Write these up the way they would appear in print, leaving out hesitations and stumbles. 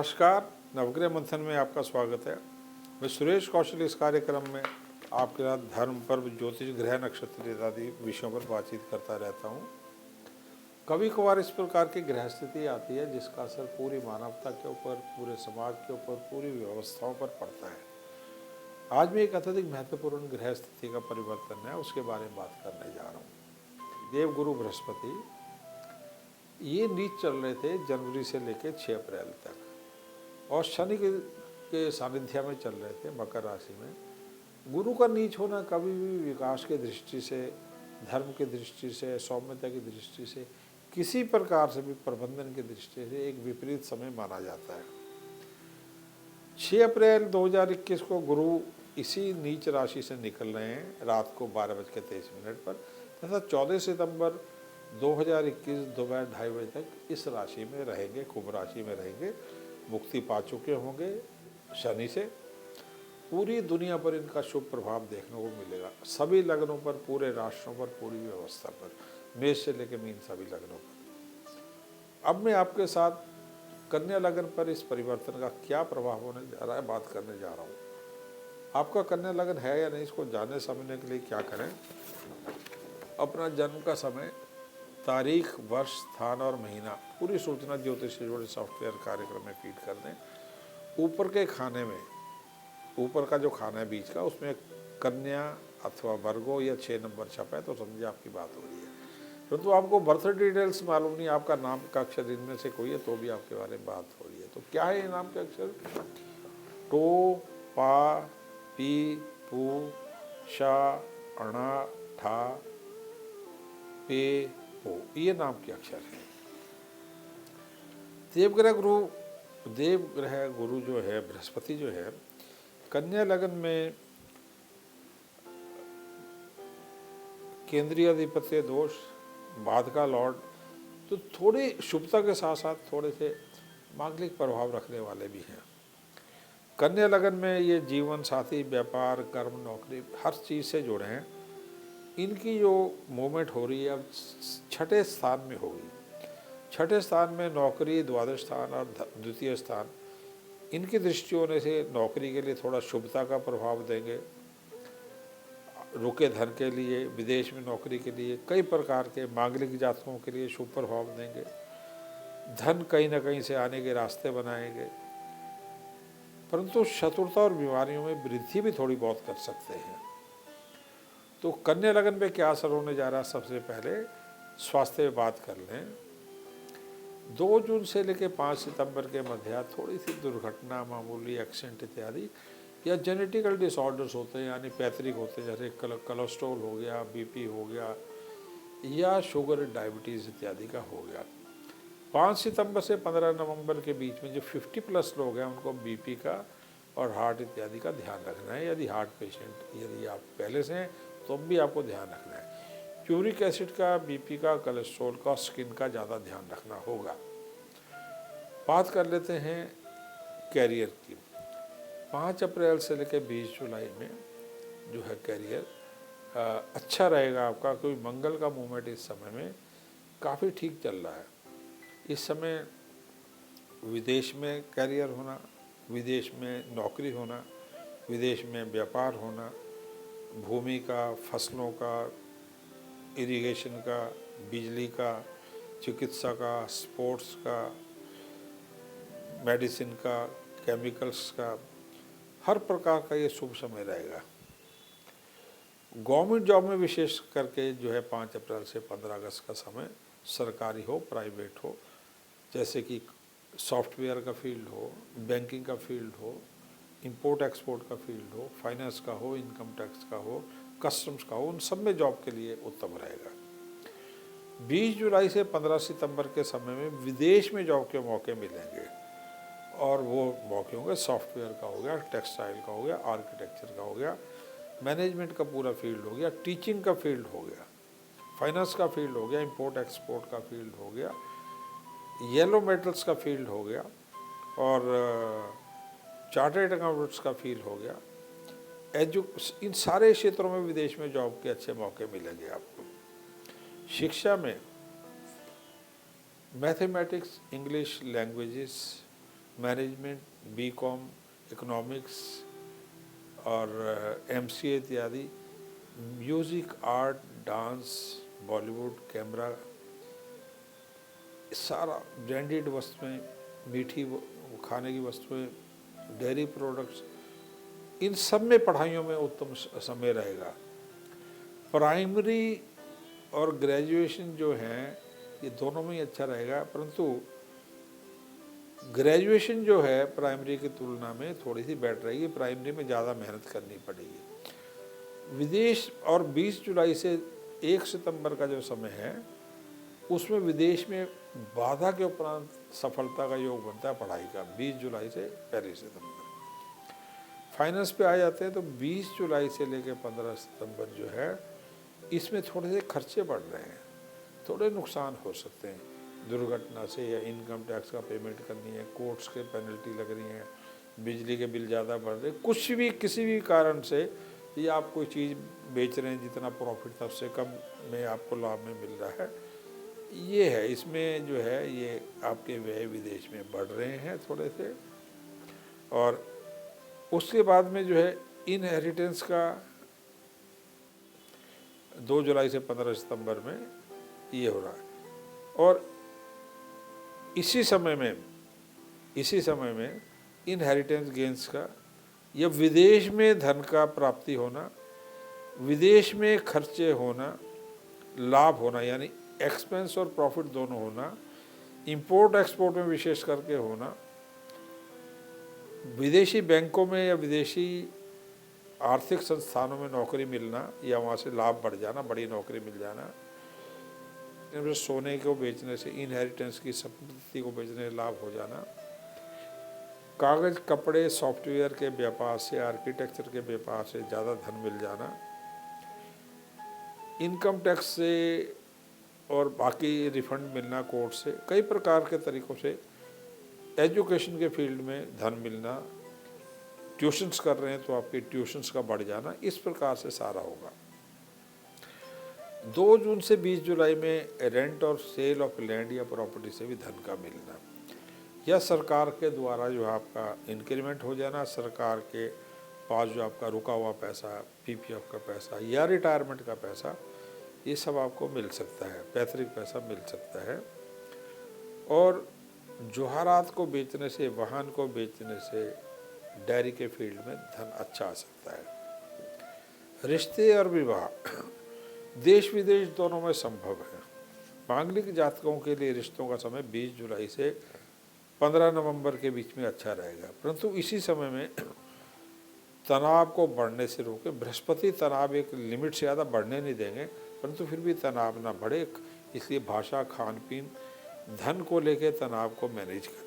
नमस्कार, नवग्रह मंथन में आपका स्वागत है। मैं सुरेश कौशल इस कार्यक्रम में आपके साथ धर्म, पर्व, ज्योतिष, ग्रह, नक्षत्र आदि विषयों पर बातचीत करता रहता हूँ। कभी कभार इस प्रकार की ग्रह स्थिति आती है जिसका असर पूरी मानवता के ऊपर, पूरे समाज के ऊपर, पूरी व्यवस्थाओं पर पड़ता है। आज मैं एक अत्यधिक महत्वपूर्ण ग्रह स्थिति का परिवर्तन है उसके बारे में बात करने जा रहा हूँ। देवगुरु बृहस्पति ये नीच चल रहे थे जनवरी से लेकर 6 अप्रैल तक और शनि के सानिध्य में चल रहे थे मकर राशि में। गुरु का नीच होना कभी भी विकास की दृष्टि से, धर्म की दृष्टि से, सौम्यता की दृष्टि से, किसी प्रकार से भी प्रबंधन की दृष्टि से एक विपरीत समय माना जाता है। 6 अप्रैल 2021 को गुरु इसी नीच राशि से निकल रहे हैं रात को 12:23 पर तथा 14 सितंबर 2021 दोपहर 2:30 बजे तक इस राशि में रहेंगे, कुंभ राशि में रहेंगे। मुक्ति पा चुके होंगे शनि से। पूरी दुनिया पर इनका शुभ प्रभाव देखने को मिलेगा, सभी लग्नों पर, पूरे राष्ट्रों पर, पूरी व्यवस्था पर, मेष से लेकर मीन सभी लग्नों पर। अब मैं आपके साथ कन्या लग्न पर इस परिवर्तन का क्या प्रभाव होने जा रहा है बात करने जा रहा हूँ। आपका कन्या लग्न है या नहीं, इसको जानने समझने के लिए क्या करें। अपना जन्म का समय, तारीख, वर्ष, स्थान और महीना पूरी सूचना ज्योतिष से जुड़े सॉफ्टवेयर कार्यक्रम में फीड कर दें। ऊपर के खाने में, ऊपर का जो खाना है बीच का, उसमें कन्या अथवा वर्गो या 6 नंबर छपा है तो समझिए आपकी बात हो रही है। परंतु आपको बर्थ डिटेल्स मालूम नहीं, आपका नाम का अक्षर इनमें से कोई है तो भी आपके बारे में बात हो रही है। तो क्या है ये नाम के अक्षर? टो, पा, पी, पू, शा, अणा, ठा, पे, पो, ये नाम के अक्षर है। देवग्रह गुरु जो है, बृहस्पति जो है, कन्या लग्न में केंद्रीय अधिपत्य दोष, बाधका लॉर्ड, तो थोड़ी शुभता के साथ साथ थोड़े से मांगलिक प्रभाव रखने वाले भी हैं। कन्या लग्न में ये जीवन साथी, व्यापार, कर्म, नौकरी हर चीज़ से जुड़े हैं। इनकी जो मूवमेंट हो रही है अब 6ठे स्थान में होगी। 6ठे स्थान में नौकरी, द्वादश स्थान और द्वितीय स्थान, इनकी दृष्टि होने से नौकरी के लिए थोड़ा शुभता का प्रभाव देंगे। रुके धन के लिए, विदेश में नौकरी के लिए, कई प्रकार के मांगलिक जातकों के लिए शुभ प्रभाव देंगे। धन कहीं ना कहीं से आने के रास्ते बनाएंगे। परंतु शत्रुता और बीमारियों में वृद्धि भी थोड़ी बहुत कर सकते हैं। तो कन्या लग्न पे क्या असर होने जा रहा है, सबसे पहले स्वास्थ्य में बात कर लें। 2 जून से लेकर 5 सितंबर के मध्य थोड़ी सी दुर्घटना, मामूली एक्सीडेंट इत्यादि या जेनेटिकल डिसऑर्डर्स होते हैं, यानी पैतृक होते हैं, जैसे कोलेस्ट्रॉल हो गया, बीपी हो गया या शुगर, डायबिटीज़ इत्यादि का हो गया। 5 सितंबर से 15 नवंबर के बीच में जो 50+ लोग हैं उनको बीपी का और हार्ट इत्यादि का ध्यान रखना है। यदि हार्ट पेशेंट यदि आप पहले से हैं तो भी आपको ध्यान रखना है। यूरिक एसिड का, बीपी का, कोलेस्ट्रॉल का, स्किन का ज़्यादा ध्यान रखना होगा। बात कर लेते हैं कैरियर की। 5 अप्रैल से लेकर 20 जुलाई में जो है कैरियर अच्छा रहेगा आपका, क्योंकि मंगल का मूवमेंट इस समय में काफ़ी ठीक चल रहा है। इस समय विदेश में कैरियर होना, विदेश में नौकरी होना, विदेश में व्यापार होना, भूमि का, फसलों का, इरिगेशन का, बिजली का, चिकित्सा का, स्पोर्ट्स का, मेडिसिन का, केमिकल्स का, हर प्रकार का ये शुभ समय रहेगा। गवर्नमेंट जॉब में विशेष करके जो है 5 अप्रैल से 15 अगस्त का समय, सरकारी हो, प्राइवेट हो, जैसे कि सॉफ्टवेयर का फील्ड हो, बैंकिंग का फील्ड हो, इंपोर्ट एक्सपोर्ट का फील्ड हो, फाइनेंस का हो, इनकम टैक्स का हो, कस्टम्स का हो, उन सब में जॉब के लिए उत्तम रहेगा। 20 जुलाई से 15 सितंबर के समय में विदेश में जॉब के मौके मिलेंगे और वो मौके होंगे सॉफ्टवेयर का हो गया, टेक्सटाइल का हो गया, आर्किटेक्चर का हो गया, मैनेजमेंट का पूरा फील्ड हो गया, टीचिंग का फील्ड हो गया, फाइनेंस का फील्ड हो गया, इंपोर्ट एक्सपोर्ट का फील्ड हो गया, येलो मेटल्स का फील्ड हो गया और चार्टर्ड अकाउंटेंट्स का फील्ड हो गया। इन सारे क्षेत्रों में विदेश में जॉब के अच्छे मौके मिलेंगे आपको। शिक्षा में mathematics, English, languages, management, BCom, economics और एमसीए इत्यादि, music, art, dance, Bollywood, camera, सारा ब्रांडेड वस्तुएं, मीठी खाने की वस्तुएं, डेयरी प्रोडक्ट्स, इन सब में पढ़ाइयों में उत्तम समय रहेगा। प्राइमरी और ग्रेजुएशन जो हैं ये दोनों में ही अच्छा रहेगा, परंतु ग्रेजुएशन जो है प्राइमरी की तुलना में थोड़ी सी बेटर रहेगी, प्राइमरी में ज़्यादा मेहनत करनी पड़ेगी। विदेश और 20 जुलाई से 1 सितंबर का जो समय है उसमें विदेश में बाधा के उपरांत सफलता का योग बनता है पढ़ाई का, 20 जुलाई से 1 सितंबर। फाइनेंस पे आ जाते हैं तो 20 जुलाई से लेकर 15 सितंबर जो है इसमें थोड़े से खर्चे बढ़ रहे हैं, थोड़े नुकसान हो सकते हैं दुर्घटना से, या इनकम टैक्स का पेमेंट करनी है, कोर्ट्स के पेनल्टी लग रही हैं, बिजली के बिल ज़्यादा बढ़ रहे, कुछ भी किसी भी कारण से, या आप कोई चीज़ बेच रहे हैं जितना प्रॉफिट था उससे कम में आपको लाभ में मिल रहा है, ये है। इसमें जो है ये आपके व्यय विदेश में बढ़ रहे हैं थोड़े से। और उसके बाद में जो है इनहेरिटेंस का 2 जुलाई से 15 सितंबर में ये हो रहा है। और इसी समय में इनहेरिटेंस गेंस का या विदेश में धन का प्राप्ति होना, विदेश में खर्चे होना, लाभ होना, यानी एक्सपेंस और प्रॉफिट दोनों होना, इंपोर्ट एक्सपोर्ट में विशेष करके होना, विदेशी बैंकों में या विदेशी आर्थिक संस्थानों में नौकरी मिलना या वहाँ से लाभ बढ़ जाना, बड़ी नौकरी मिल जाना, सोने को बेचने से, इनहेरिटेंस की संपत्ति को बेचने से लाभ हो जाना, कागज़, कपड़े, सॉफ्टवेयर के व्यापार से, आर्किटेक्चर के व्यापार से ज़्यादा धन मिल जाना, इनकम टैक्स से और बाकी रिफंड मिलना कोर्ट से, कई प्रकार के तरीक़ों से एजुकेशन के फील्ड में धन मिलना, ट्यूशन्स कर रहे हैं तो आपके ट्यूशन्स का बढ़ जाना, इस प्रकार से सारा होगा। 2 जून से 20 जुलाई में रेंट और सेल ऑफ लैंड या प्रॉपर्टी से भी धन का मिलना, या सरकार के द्वारा जो आपका इंक्रीमेंट हो जाना, सरकार के पास जो आपका रुका हुआ पैसा, पीपीएफ का पैसा या रिटायरमेंट का पैसा, ये सब आपको मिल सकता है, पैतृक पैसा मिल सकता है। और जोहारात को बेचने से, वाहन को बेचने से, डेयरी के फील्ड में धन अच्छा आ सकता है। रिश्ते और विवाह देश विदेश दोनों में संभव है। मांगलिक जातकों के लिए रिश्तों का समय 20 जुलाई से 15 नवंबर के बीच में अच्छा रहेगा, परंतु इसी समय में तनाव को बढ़ने से रोके। बृहस्पति तनाव एक लिमिट से ज़्यादा बढ़ने नहीं देंगे, परंतु फिर भी तनाव ना बढ़े, इसलिए भाषा, खान पीन, धन को लेकर तनाव को मैनेज करें।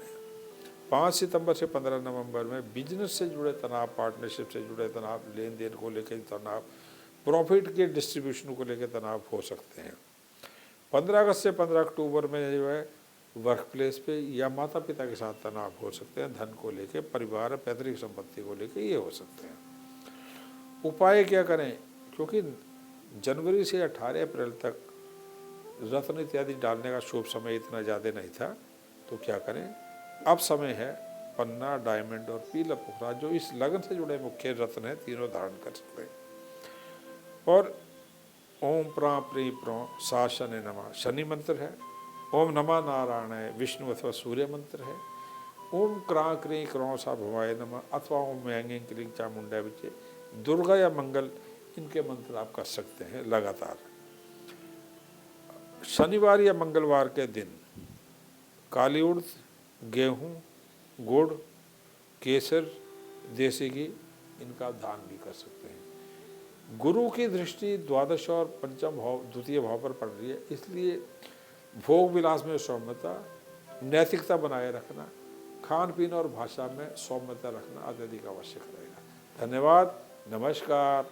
5 सितंबर से 15 नवंबर में बिजनेस से जुड़े तनाव, पार्टनरशिप से जुड़े तनाव, लेन देन को लेकर तनाव, प्रॉफिट के डिस्ट्रीब्यूशन को लेकर तनाव हो सकते हैं। 15 अगस्त से 15 अक्टूबर में जो है वर्क प्लेस पे या माता पिता के साथ तनाव हो सकते हैं, धन को लेकर, परिवार, पैतृक संपत्ति को लेकर ये हो सकते हैं। उपाय क्या करें, क्योंकि जनवरी से 18 अप्रैल तक रत्न इत्यादि डालने का शुभ समय इतना ज़्यादा नहीं था, तो क्या करें, अब समय है पन्ना, डायमंड और पीला पुखरा, जो इस लगन से जुड़े मुख्य रत्न हैं, तीनों धारण कर सकते हैं। और ओम प्रा प्री प्रो सा शनि नमः शनि मंत्र है। ओम नमः नारायणाय विष्णु अथवा सूर्य मंत्र है। ओम क्रा क्री क्रों सा भवाय नमः अथवा ओम व्यंग्य क्लीं चामुंडा विचे, दुर्गा या मंगल, इनके मंत्र आप कर सकते हैं लगातार। शनिवार या मंगलवार के दिन काली उड़द, गेहूँ, गुड़, केसर, देसी घी, इनका दान भी कर सकते हैं। गुरु की दृष्टि द्वादश और पंचम भाव, द्वितीय भाव पर पड़ रही है, इसलिए भोग विलास में सौम्यता, नैतिकता बनाए रखना, खान पीन और भाषा में सौम्यता रखना अत्यधिक आवश्यक रहेगा। धन्यवाद, नमस्कार।